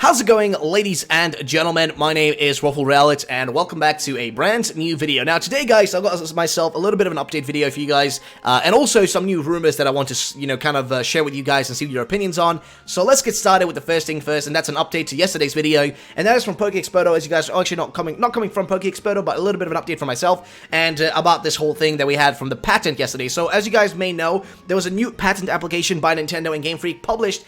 How's it going, ladies and gentlemen? My name is Rumours, and welcome back to a brand new video. Now, today, guys, I've got myself a little bit of an update video for you guys, and also some new rumors that I want to, kind of share with you guys and see your opinions on. So let's get started with the first thing first, and that's an update to yesterday's video, and that is from Pokedex, as you guys are actually not coming from Pokedex, but a little bit of an update for myself, and about this whole thing that we had from the patent yesterday. So, as you guys may know, there was a new patent application by Nintendo and Game Freak published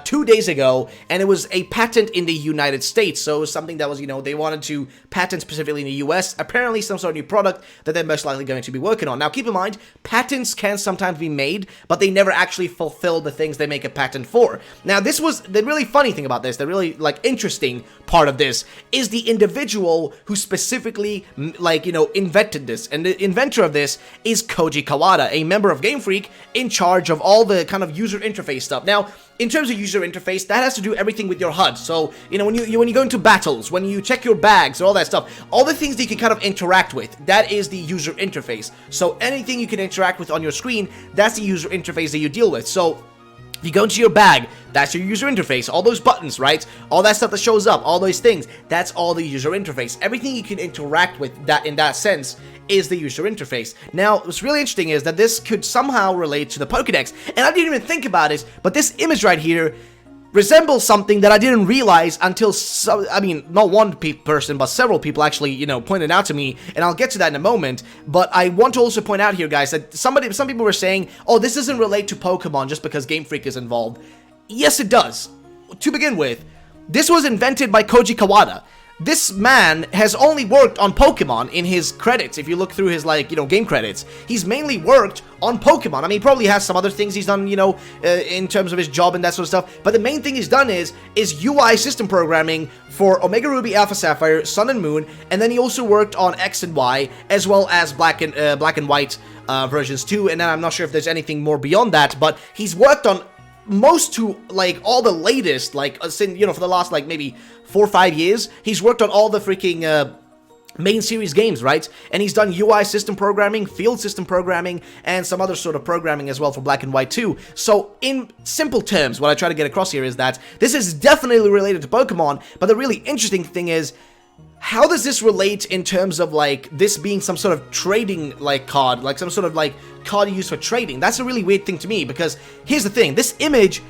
2 days ago, and it was a patent in the United States, so it was something that was, they wanted to patent specifically in the US, apparently some sort of new product that they're most likely going to be working on. Now, keep in mind, patents can sometimes be made, but they never actually fulfill the things they make a patent for. Now, this was the really funny thing about this, the really, interesting part of this, is the individual who specifically, invented this, and the inventor of this is Koji Kawada, a member of Game Freak, in charge of all the kind of user interface stuff. Now, in terms of user interface, that has to do everything with your HUD. So, when you go into battles, when you check your bags, all that stuff, all the things that you can kind of interact with, that is the user interface. So, anything you can interact with on your screen, that's the user interface that you deal with. So, if you go into your bag, that's your user interface. All those buttons, right? All that stuff that shows up, all those things, that's all the user interface. Everything you can interact with that in that sense is the user interface. Now, what's really interesting is that this could somehow relate to the Pokedex, and I didn't even think about it, but this image right here resembles something that I didn't realize until, not one person, but several people actually, pointed out to me, and I'll get to that in a moment. But I want to also point out here, guys, that some people were saying, oh, this doesn't relate to Pokemon just because Game Freak is involved. Yes, it does. To begin with, this was invented by Koji Kawada. This man has only worked on Pokemon in his credits. If you look through his, game credits, he's mainly worked on Pokemon. I mean, he probably has some other things he's done, in terms of his job and that sort of stuff. But the main thing he's done is UI system programming for Omega Ruby, Alpha Sapphire, Sun and Moon, and then he also worked on X and Y, as well as Black and White versions too. And then I'm not sure if there's anything more beyond that, but he's worked on most to, all the latest, for the last, maybe 4 or 5 years, he's worked on all the freaking, main series games, right? And he's done UI system programming, field system programming, and some other sort of programming as well for Black and White too. So, in simple terms, what I try to get across here is that this is definitely related to Pokemon, but the really interesting thing is, how does this relate in terms of, this being some sort of trading, card, some sort of, card used for trading? That's a really weird thing to me, because here's the thing, this image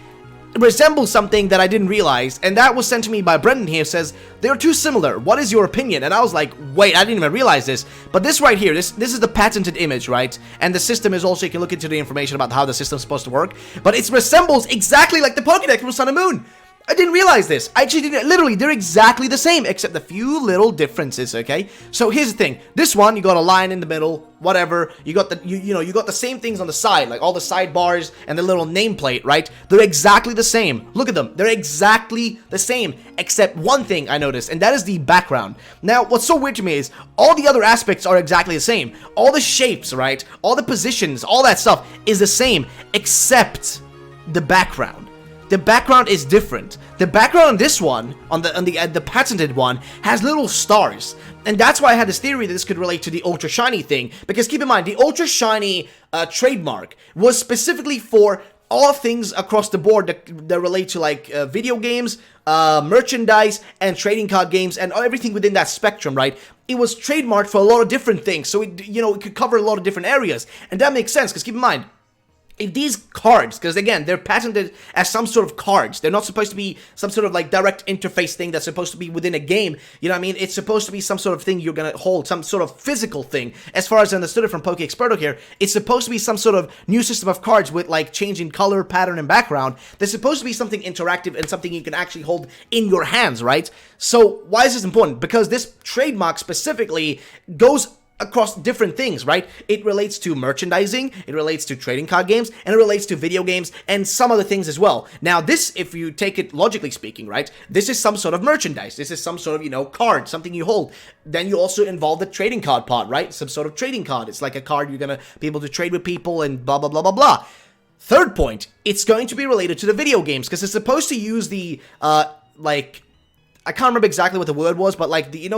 resembles something that I didn't realize, and that was sent to me by Brendan here. Says, they're too similar, what is your opinion? And I was like, wait, I didn't even realize this. But this right here, this is the patented image, right? And the system is also, you can look into the information about how the system's supposed to work, but it resembles exactly like the Pokedex from Sun and Moon. I didn't realize this. I actually didn't. Literally, they're exactly the same, except a few little differences, okay? So here's the thing. This one, you got a line in the middle, whatever. You got the, you got the same things on the side, like all the sidebars and the little nameplate, right? They're exactly the same. Look at them. They're exactly the same, except one thing I noticed, and that is the background. Now, what's so weird to me is all the other aspects are exactly the same. All the shapes, right? All the positions, all that stuff is the same, except the background. The background is different. The background on this one, on the patented one, has little stars. And that's why I had this theory that this could relate to the Ultra Shiny thing. Because keep in mind, the Ultra Shiny trademark was specifically for all things across the board that relate to, video games, merchandise, and trading card games, and everything within that spectrum, right? It was trademarked for a lot of different things. So, it could cover a lot of different areas. And that makes sense, because keep in mind, if these cards, because again, they're patented as some sort of cards, they're not supposed to be some sort of direct interface thing that's supposed to be within a game, you know what I mean? It's supposed to be some sort of thing you're gonna hold, some sort of physical thing. As far as I understood it from Pokeexperto here, it's supposed to be some sort of new system of cards with changing color, pattern, and background. They're supposed to be something interactive and something you can actually hold in your hands, right? So why is this important? Because this trademark specifically goes across different things, right? It relates to merchandising, it relates to trading card games, and it relates to video games, and some other things as well. Now, this, if you take it logically speaking, right, this is some sort of merchandise. This is some sort of, card, something you hold. Then you also involve the trading card part, right? Some sort of trading card. It's like a card you're gonna be able to trade with people and blah, blah, blah, blah, blah. Third point, it's going to be related to the video games, because it's supposed to use the, I can't remember exactly what the word was, but like the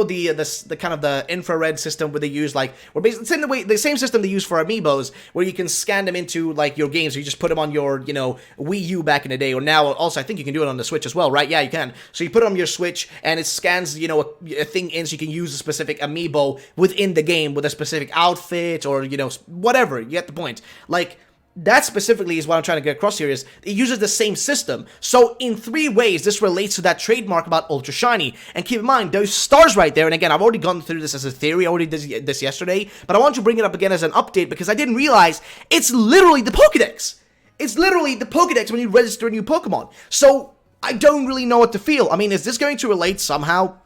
kind of the infrared system where they use like, where basically the same system they use for amiibos, where you can scan them into like your games. So you just put them on your Wii U back in the day, or now also I think you can do it on the Switch as well, right? Yeah, you can. So you put it on your Switch and it scans a thing in, so you can use a specific amiibo within the game with a specific outfit or whatever. You get the point. Like, that specifically is what I'm trying to get across here, is it uses the same system. So in 3 ways, this relates to that trademark about Ultra Shiny. And keep in mind, those stars right there, and again, I've already gone through this as a theory, I already did this yesterday, but I want to bring it up again as an update because I didn't realize it's literally the Pokedex. It's literally the Pokedex when you register a new Pokemon. So I don't really know what to feel. I mean, is this going to relate somehow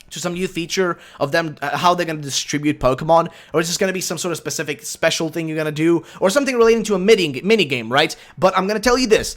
to some new feature of them, how they're going to distribute Pokemon? Or is this going to be some sort of specific special thing you're going to do? Or something relating to a mini-game, right? But I'm going to tell you this.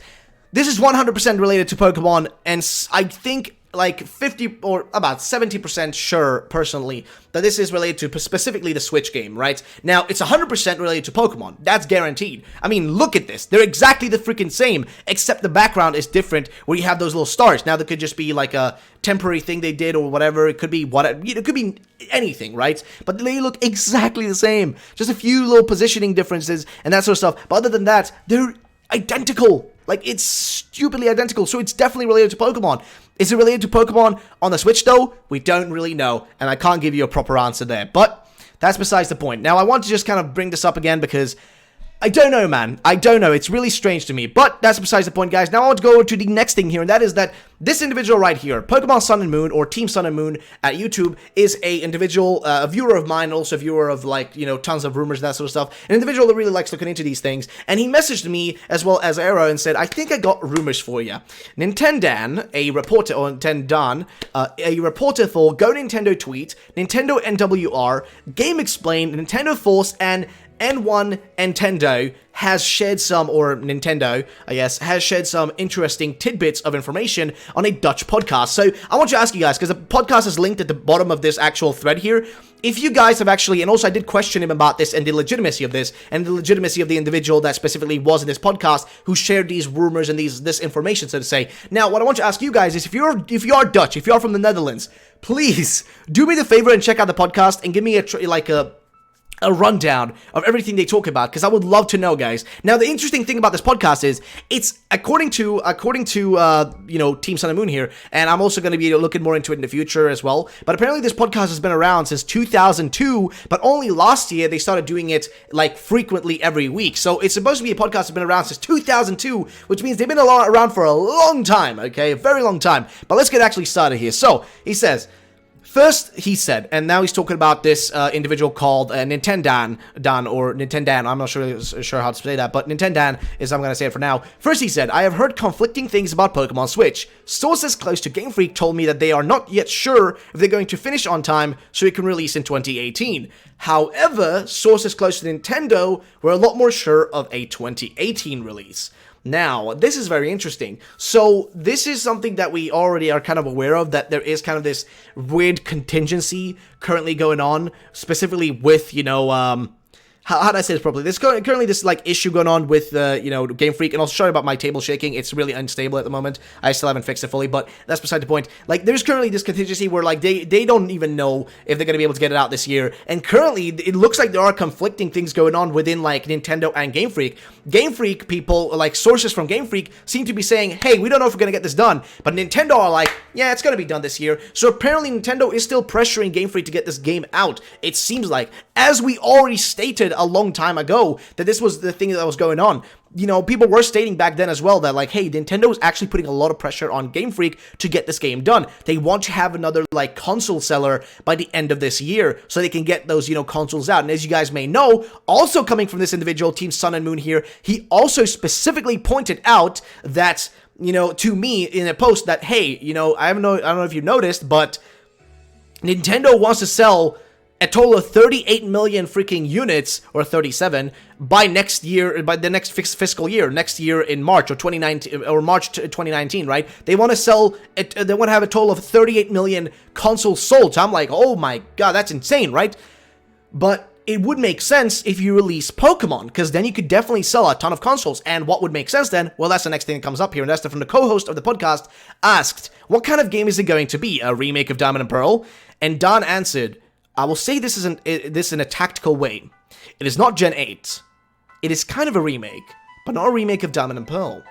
This is 100% related to Pokemon, and I think like 50 or about 70% sure, personally, that this is related to specifically the Switch game, right? Now, it's 100% related to Pokemon. That's guaranteed. I mean, look at this. They're exactly the freaking same, except the background is different, where you have those little stars. Now, that could just be like a temporary thing they did or whatever. It could be it could be anything, right? But they look exactly the same. Just a few little positioning differences and that sort of stuff. But other than that, they're identical. Like, it's stupidly identical, so it's definitely related to Pokemon. Is it related to Pokemon on the Switch, though? We don't really know, and I can't give you a proper answer there. But that's besides the point. Now, I want to just kind of bring this up again because I don't know, man. I don't know. It's really strange to me. But that's besides the point, guys. Now I want to go to the next thing here, and that is that this individual right here, Pokemon Sun and Moon, or Team Sun and Moon at YouTube, is a individual, a viewer of mine, also a viewer of, like, tons of rumors and that sort of stuff. An individual that really likes looking into these things. And he messaged me, as well as Arrow, and said, I think I got rumors for you. Nintendan, a reporter, or Nintendan, a reporter for Go Nintendo Tweet, Nintendo NWR, Game Explain, Nintendo Force, and N1 Nintendo has shared some, or Nintendo, I guess, has shared some interesting tidbits of information on a Dutch podcast. So I want to ask you guys, because the podcast is linked at the bottom of this actual thread here, if you guys have actually, and also I did question him about this and the legitimacy of this, and the legitimacy of the individual that specifically was in this podcast who shared these rumors and this information, so to say. Now, what I want to ask you guys is, if you are Dutch, if you are from the Netherlands, please do me the favor and check out the podcast and give me a rundown of everything they talk about, because I would love to know, guys. Now, the interesting thing about this podcast is, it's according to Team Sun and Moon here, and I'm also going to be looking more into it in the future as well, but apparently this podcast has been around since 2002, but only last year they started doing it, like, frequently every week. So it's supposed to be a podcast that's been around since 2002, which means they've been around for a long time, okay? A very long time. But let's get actually started here. So, he says, first, he said, and now he's talking about this individual called Nintendan, or Nintendan, I'm not sure how to say that, but Nintendan is, I'm going to say it for now. First, he said, I have heard conflicting things about Pokemon Switch. Sources close to Game Freak told me that they are not yet sure if they're going to finish on time so it can release in 2018. However, sources close to Nintendo were a lot more sure of a 2018 release. Now, this is very interesting. So, this is something that we already are kind of aware of, that there is kind of this weird contingency currently going on, specifically with, how do I say this properly? There's currently this, like, issue going on with, Game Freak, and also sorry about my table shaking. It's really unstable at the moment. I still haven't fixed it fully, but that's beside the point. Like, there's currently this contingency where, like, they don't even know if they're going to be able to get it out this year, and currently, it looks like there are conflicting things going on within, like, Nintendo and Game Freak. Game Freak people, like, sources from Game Freak, seem to be saying, hey, we don't know if we're going to get this done, but Nintendo are like, yeah, it's going to be done this year. So apparently, Nintendo is still pressuring Game Freak to get this game out, it seems like, as we already stated a long time ago, that this was the thing that was going on. People were stating back then as well that, like, hey, Nintendo is actually putting a lot of pressure on Game Freak to get this game done. They want to have another, like, console seller by the end of this year so they can get those, consoles out. And as you guys may know, also coming from this individual, Team Sun and Moon here, he also specifically pointed out that, to me in a post that, hey, I don't know if you noticed, but Nintendo wants to sell a total of 38 million freaking units, or 37, by next year, by the next fiscal year, next year in March, or 2019, or March 2019, right? They want to sell it, they want to have a total of 38 million consoles sold. So I'm like, oh my god, that's insane, right? But it would make sense if you release Pokemon, because then you could definitely sell a ton of consoles. And what would make sense then? Well, that's the next thing that comes up here, and that's from the co-host of the podcast asked, what kind of game is it going to be? A remake of Diamond and Pearl? And Don answered, I will say this in a tactical way. It is not Gen 8. It is kind of a remake, but not a remake of Diamond and Pearl.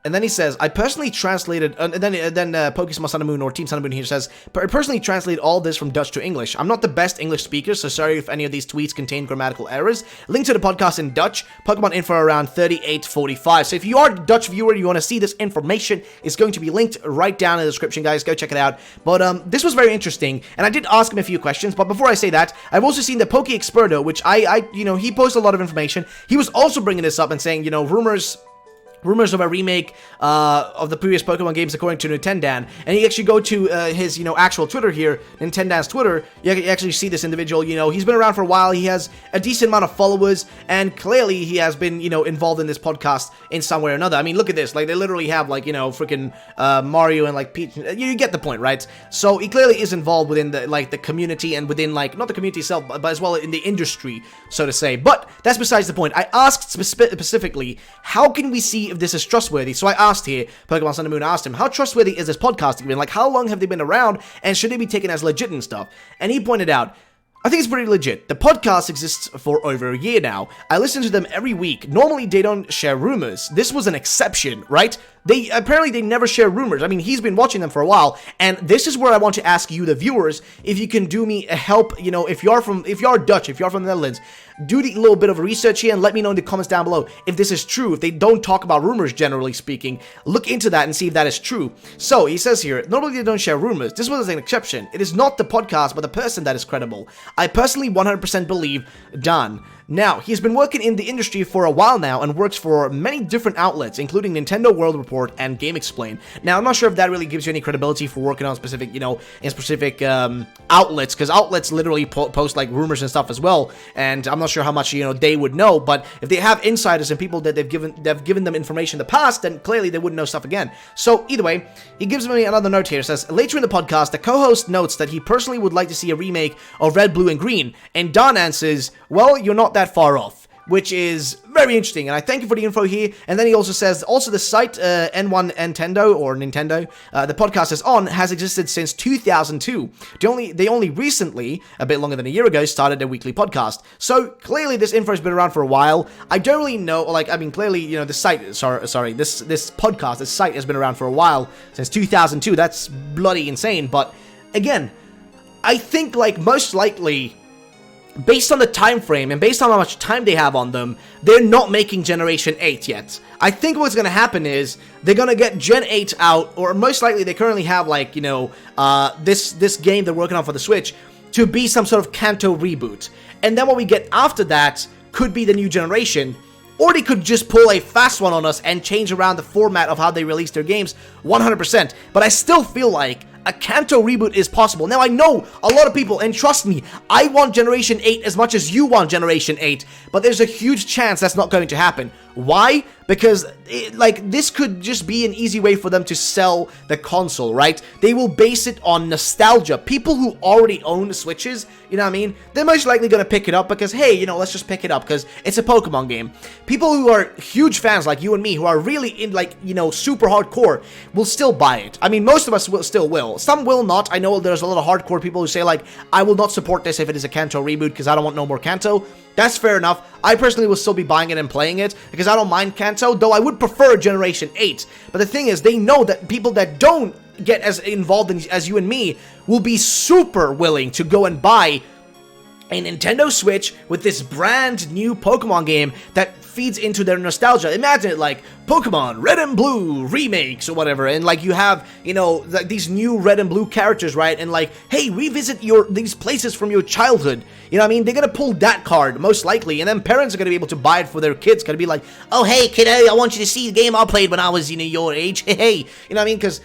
And then he says, I personally translated, and then Pokemon Sun and Moon, or Team Sun and Moon here says, I personally translated all this from Dutch to English. I'm not the best English speaker, so sorry if any of these tweets contain grammatical errors. Link to the podcast in Dutch, Pokemon info around 38:45. So if you are a Dutch viewer, you want to see this information, it's going to be linked right down in the description, guys. Go check it out. But this was very interesting, and I did ask him a few questions, but before I say that, I've also seen the Poke Experto, which he posted a lot of information. He was also bringing this up and saying, rumors of a remake of the previous Pokemon games according to Nintendan, and you actually go to his, actual Twitter here, Nintendan's Twitter, you actually see this individual, he's been around for a while, he has a decent amount of followers, and clearly he has been, involved in this podcast in some way or another. I mean, look at this, like, they literally have, like, freaking Mario and, like, Peach, you get the point, right? So he clearly is involved within the, like, the community, and within, like, not the community itself, but as well in the industry, so to say. But that's besides the point. I asked specifically, how can we see if this is trustworthy? So I asked here, Pokemon Sun and Moon asked him, how trustworthy is this podcast even? Like, how long have they been around, and should they be taken as legit and stuff? And he pointed out, I think it's pretty legit. The podcast exists for over a year now. I listen to them every week. Normally, they don't share rumors. This was an exception, right? They never share rumors. I mean, he's been watching them for a while, and this is where I want to ask you, the viewers, if you can do me a help. If you're Dutch, if you're from the Netherlands, do the little bit of research here and let me know in the comments down below if this is true. If they don't talk about rumors, generally speaking, look into that and see if that is true. So he says here, normally they don't share rumors. This was an exception. It is not the podcast, but the person that is credible. I personally 100% believe Dan. Now, he's been working in the industry for a while now and works for many different outlets, including Nintendo World Report and Game Explain. Now, I'm not sure if that really gives you any credibility for working on specific, in specific outlets, because outlets literally post, like, rumors and stuff as well, and I'm not sure how much, they would know, but if they have insiders and people that they've given them information in the past, then clearly they wouldn't know stuff again. So, either way, he gives me another note here. It says, later in the podcast, the co-host notes that he personally would like to see a remake of Red, Blue, and Green, and Don answers, well, you're not that far off, which is very interesting, and I thank you for the info here. And then he also says, also the site N1 Nintendo, or Nintendo, the podcast is on, has existed since 2002. They only recently, a bit longer than a year ago, started a weekly podcast. So clearly this info has been around for a while. I don't really know, clearly, the site, this podcast, this site has been around for a while, since 2002. That's bloody insane. But again, I think, like, most likely, based on the time frame and based on how much time they have on them, they're not making Generation 8 yet. I think what's going to happen is they're going to get Gen 8 out, or most likely they currently have, like, this game they're working on for the Switch to be some sort of Kanto reboot. And then what we get after that could be the new generation, or they could just pull a fast one on us and change around the format of how they release their games 100%. But I still feel like a Kanto reboot is possible. Now, I know a lot of people, and trust me, I want Generation 8 as much as you want Generation 8, but there's a huge chance that's not going to happen. Why? Because, this could just be an easy way for them to sell the console, right? They will base it on nostalgia. People who already own Switches, you know what I mean? They're most likely going to pick it up because, hey, let's just pick it up because it's a Pokemon game. People who are huge fans like you and me, who are really in, super hardcore, will still buy it. I mean, most of us still will. Some will not. I know there's a lot of hardcore people who say, I will not support this if it is a Kanto reboot because I don't want no more Kanto. That's fair enough. I personally will still be buying it and playing it because I don't mind Kanto, though I would prefer Generation 8. But the thing is, they know that people that don't get as involved as you and me will be super willing to go and buy a Nintendo Switch with this brand new Pokemon game that feeds into their nostalgia. Imagine it like Pokemon Red and Blue remakes or whatever, and you have, these new Red and Blue characters, right? And hey, revisit these places from your childhood. You know what I mean? They're gonna pull that card, most likely, and then parents are gonna be able to buy it for their kids. Gonna be like, oh, hey, kiddo, I want you to see the game I played when I was, your age. Hey, you know what I mean? Because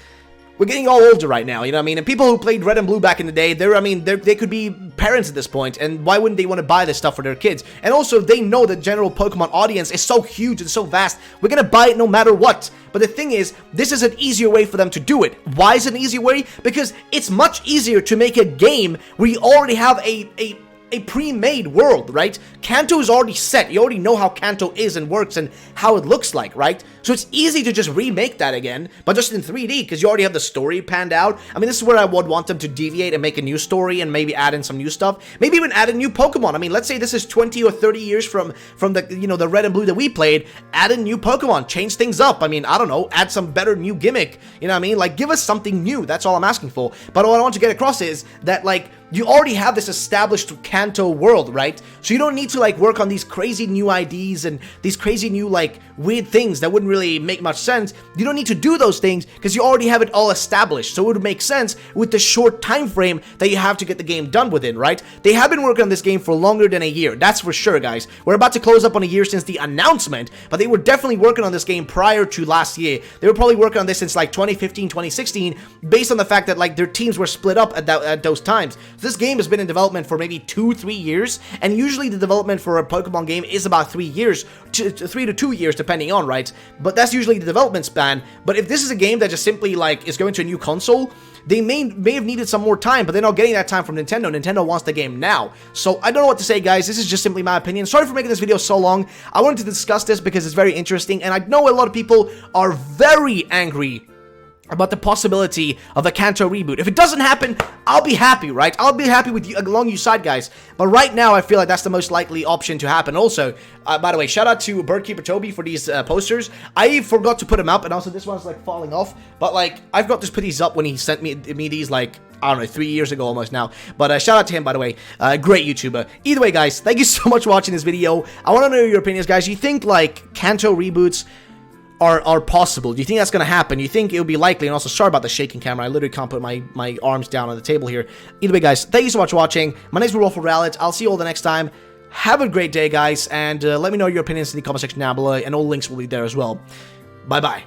we're getting all older right now, you know what I mean? And people who played Red and Blue back in the day, they could be parents at this point, and why wouldn't they want to buy this stuff for their kids? And also, they know the general Pokemon audience is so huge and so vast, we're gonna buy it no matter what. But the thing is, this is an easier way for them to do it. Why is it an easier way? Because it's much easier to make a game where you already have a a pre-made world, right? Kanto is already set. You already know how Kanto is and works and how it looks like, right? So it's easy to just remake that again, but just in 3D, because you already have the story panned out. I mean, this is where I would want them to deviate and make a new story and maybe add in some new stuff. Maybe even add in new Pokemon. I mean, let's say this is 20 or 30 years from the, you know, the red and blue that we played. Add in new Pokemon, change things up. I mean, I don't know, add some better new gimmick. You know what I mean? Like, give us something new. That's all I'm asking for. But what I want to get across is that, like, you already have this established Kanto world, right? So you don't need to, like, work on these crazy new IDs and these crazy new, like, weird things that wouldn't really make much sense. You don't need to do those things because you already have it all established. So it would make sense with the short time frame that you have to get the game done within, right? They have been working on this game for longer than a year. That's for sure, guys. We're about to close up on a year since the announcement, but they were definitely working on this game prior to last year. They were probably working on this since, like, 2015, 2016, based on the fact that, like, their teams were split up at those times. So this game has been in development for maybe 2-3 years, and usually the development for a Pokemon game is about 3 years, 3 to 2 years, depending on, right? But that's usually the development span. But if this is a game that just simply, like, is going to a new console, they may have needed some more time, but they're not getting that time from Nintendo. Nintendo wants the game now. So I don't know what to say, guys. This is just simply my opinion. Sorry for making this video so long. I wanted to discuss this because it's very interesting, and I know a lot of people are very angry about the possibility of a Kanto reboot. If it doesn't happen, I'll be happy, right? I'll be happy with you, along you side, guys. But right now, I feel like that's the most likely option to happen. Also, by the way, shout out to Birdkeeper Toby for these posters. I forgot to put them up, and also this one's, like, falling off. But, like, I've got to put these up when he sent me these, like, I don't know, 3 years ago almost now. But shout out to him, by the way. Great YouTuber. Either way, guys, thank you so much for watching this video. I want to know your opinions, guys. You think, like, Kanto reboots are possible? Do you think that's going to happen? Do you think it would be likely? And also, sorry about the shaking camera. I literally can't put my arms down on the table here. Either way, guys, thank you so much for watching. My name is Rumours. I'll see you all the next time. Have a great day, guys, and let me know your opinions in the comment section down below, and all links will be there as well. Bye-bye.